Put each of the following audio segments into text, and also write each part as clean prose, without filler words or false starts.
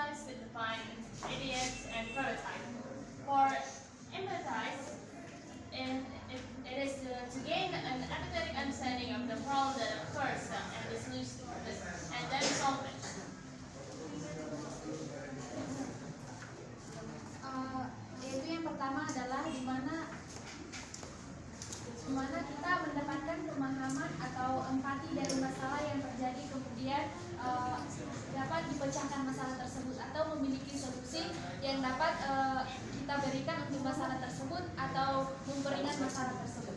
empathize, define idiot, and prototype. For empathize, it is to gain an empathetic understanding of the problem that occurs and the solution to it, and then solve it. Yaitu yang pertama adalah di mana kita mendapatkan pemahaman atau empati dari masalah yang terjadi, kemudian dapat dipecahkan masalah tersebut atau memiliki solusi yang dapat kita berikan untuk masalah tersebut atau memperingat masalah tersebut.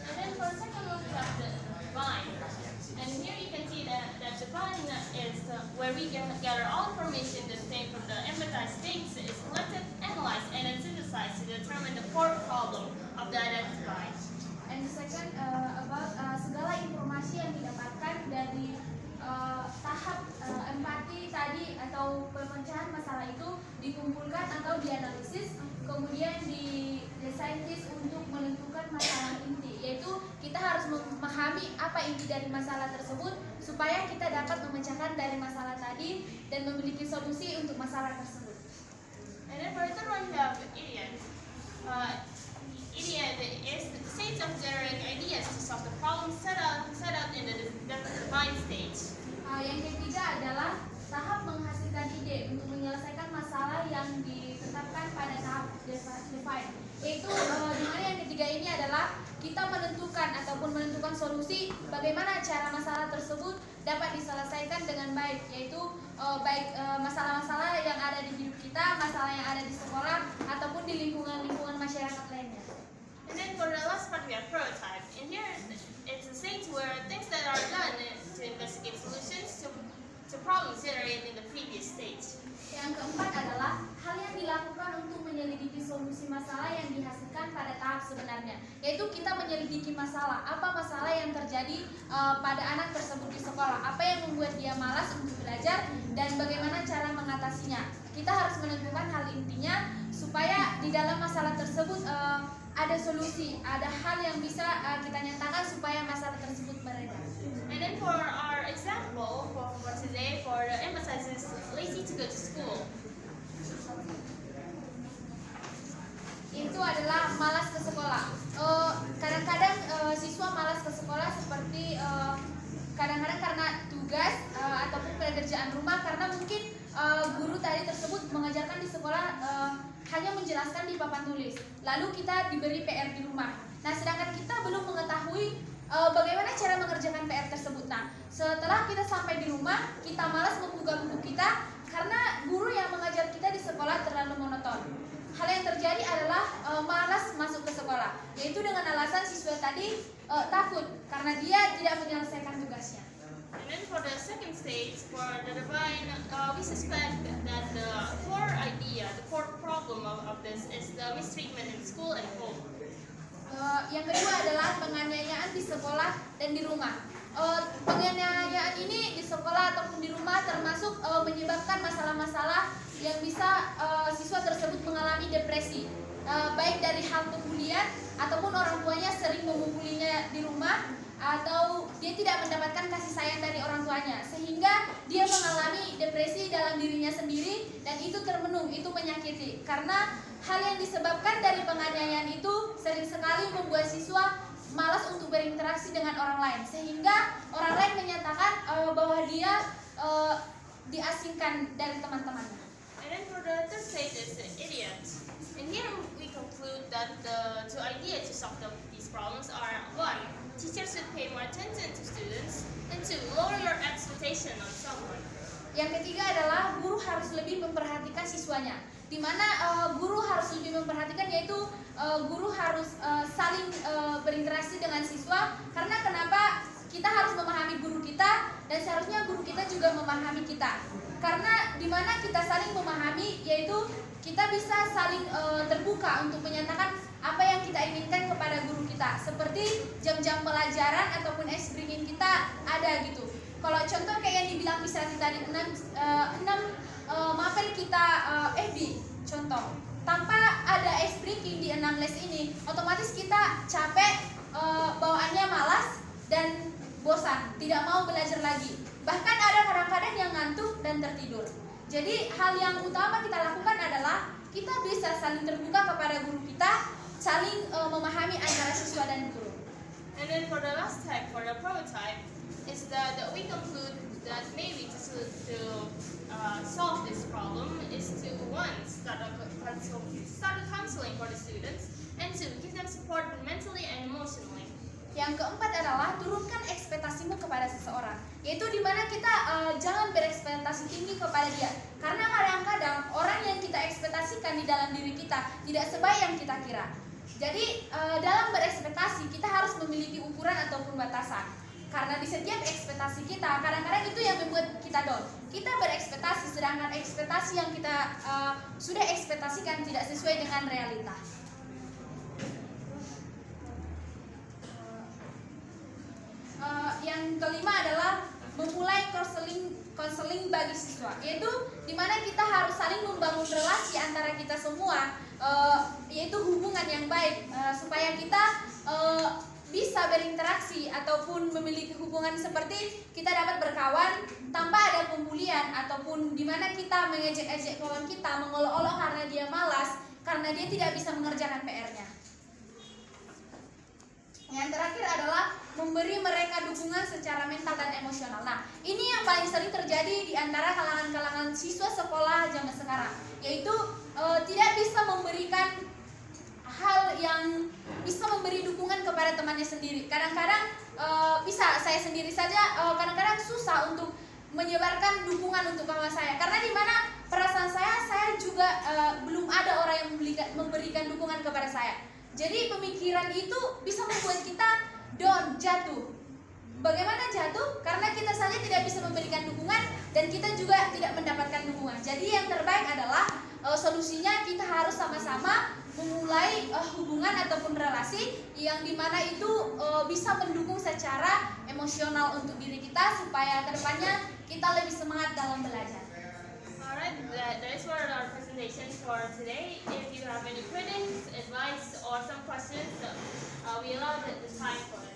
And then for the second one, we have the define. And here you can see that define is where we gather all information that came from the empathized things is collected, analyzed, and then synthesized to determine the core problem of the identified. And the second about segala informasi yang didapatkan dari tahap empati tadi atau pemecahan masalah itu dikumpulkan atau dianalisis, kemudian disaintis untuk menentukan masalah inti, yaitu kita harus memahami apa inti dari masalah tersebut supaya kita dapat memecahkan dari masalah tadi dan memiliki solusi untuk masalah tersebut. And then for the third one, we have idiot. Idiot is the state of generating ideas to solve the problem set out in the defined stage. Yang ketiga adalah tahap menghasilkan ide untuk menyelesaikan masalah yang ditetapkan pada tahap define. Yaitu di mana yang ketiga ini adalah kita menentukan solusi bagaimana cara masalah tersebut dapat diselesaikan dengan baik, yaitu baik masalah-masalah yang ada di hidup kita, masalah yang ada di sekolah ataupun di lingkungan masyarakat lainnya. And then for the last part, we have prototype. And here it's a stage where things that are done to investigate solutions to problems generated in the previous stage. Yang keempat adalah hal yang dilakukan untuk menyelidiki solusi masalah yang dihasilkan pada tahap sebenarnya, yaitu kita menyelidiki masalah, apa masalah yang terjadi pada anak tersebut di sekolah, apa yang membuat dia malas untuk belajar, dan bagaimana cara mengatasinya. Kita harus menentukan hal intinya supaya di dalam masalah tersebut ada solusi, ada hal yang bisa kita nyatakan supaya masalah tersebut beredar. And then for our example for today, for the emphasizes lazy to go to school. Itu adalah malas ke sekolah. Kadang-kadang siswa malas ke sekolah seperti kadang-kadang karena tugas ataupun pekerjaan rumah, karena mungkin guru tadi tersebut mengajarkan di sekolah hanya menjelaskan di papan tulis, lalu kita diberi PR di rumah. Nah, sedangkan kita belum mengetahui bagaimana cara mengerjakan PR tersebut. Nah, setelah kita sampai di rumah, kita malas membuka buku kita karena guru yang mengajar kita di sekolah terlalu monoton. Hal yang terjadi adalah malas masuk ke sekolah, yaitu dengan alasan siswa tadi takut karena dia tidak menyelesaikan tugasnya. And then for the second stage, for the divine, we suspect that the core idea, the core problem of this is the mistreatment in school and home. Yang kedua adalah penganiayaan di sekolah dan di rumah. Penganiayaan ini di sekolah ataupun di rumah termasuk menyebabkan masalah-masalah yang bisa siswa tersebut mengalami depresi, baik dari hal pembulian ataupun orang tuanya sering memukulinya di rumah, atau dia tidak mendapatkan kasih sayang dari orang tuanya sehingga dia mengalami depresi dalam dirinya sendiri, dan itu termenung, itu menyakiti karena hal yang disebabkan dari penganiayaan itu sering sekali membuat siswa malas untuk berinteraksi dengan orang lain sehingga orang lain menyatakan bahwa dia diasingkan dari teman-temannya. And then for the third stage is the idiot. And here we conclude that the two ideas to solve these problems are: one, teachers should pay more attention to students, and two, lower your expectation on someone. Yang ketiga adalah guru harus lebih memperhatikan siswanya, di mana guru harus lebih memperhatikan, yaitu guru harus saling berinteraksi dengan siswa. Karena kenapa kita harus memahami guru kita, dan seharusnya guru kita juga memahami kita. Karena di mana kita saling memahami, yaitu kita bisa saling terbuka untuk menyatakan apa yang kita inginkan kepada guru kita. Seperti jam-jam pelajaran ataupun breaking kita ada gitu. Kalau contoh kayak yang dibilang Pisati tadi, 6 mapel kita FB contoh, tanpa ada breaking di 6 les ini, otomatis kita capek, bawaannya malas dan bosan, tidak mau belajar lagi. Bahkan ada kadang-kadang yang ngantuk dan tertidur. Jadi hal yang utama kita lakukan adalah kita bisa saling terbuka kepada guru kita, saling memahami antara siswa dan guru. And then for the last type, for the prototype, is that we conclude that maybe to solve this problem is to one, start a counseling for the students, and two, give them support mentally and emotionally. Yang keempat adalah turunkan ekspektasimu kepada seseorang, yaitu dimana kita jangan berekspektasi tinggi kepada dia, karena kadang-kadang orang yang kita ekspektasikan di dalam diri kita tidak sebaik yang kita kira. Jadi dalam berekspektasi kita harus memiliki ukuran ataupun batasan, karena di setiap ekspektasi kita kadang-kadang itu yang membuat kita down. Kita berekspektasi sedangkan ekspektasi yang kita sudah ekspektasikan tidak sesuai dengan realita. Yang kelima adalah memulai konseling bagi siswa, yaitu dimana kita harus saling membangun relasi antara kita semua, yaitu hubungan yang baik, supaya kita bisa berinteraksi ataupun memiliki hubungan seperti kita dapat berkawan tanpa ada pembulian, ataupun dimana kita mengejek-ejek kawan kita, mengolok-olok karena dia malas, karena dia tidak bisa mengerjakan PR-nya. Yang terakhir adalah memberi mereka dukungan secara mental dan emosional. Nah, ini yang paling sering terjadi di antara kalangan-kalangan siswa sekolah zaman sekarang, yaitu tidak bisa memberikan hal yang bisa memberi dukungan kepada temannya sendiri. Kadang-kadang bisa saya sendiri saja kadang-kadang susah untuk menyebarkan dukungan untuk kawan saya, karena di mana perasaan saya juga belum ada orang yang memberikan dukungan kepada saya. Jadi pemikiran itu bisa membuat kita down, jatuh. Bagaimana jatuh? Karena kita saja tidak bisa memberikan dukungan dan kita juga tidak mendapatkan dukungan. Jadi yang terbaik adalah solusinya kita harus sama-sama memulai hubungan ataupun relasi yang dimana itu bisa mendukung secara emosional untuk diri kita, supaya kedepannya kita lebih semangat dalam belajar. Alright, that is what our presentation for today. If you have any critics, advice, or some questions, we allow the time for it.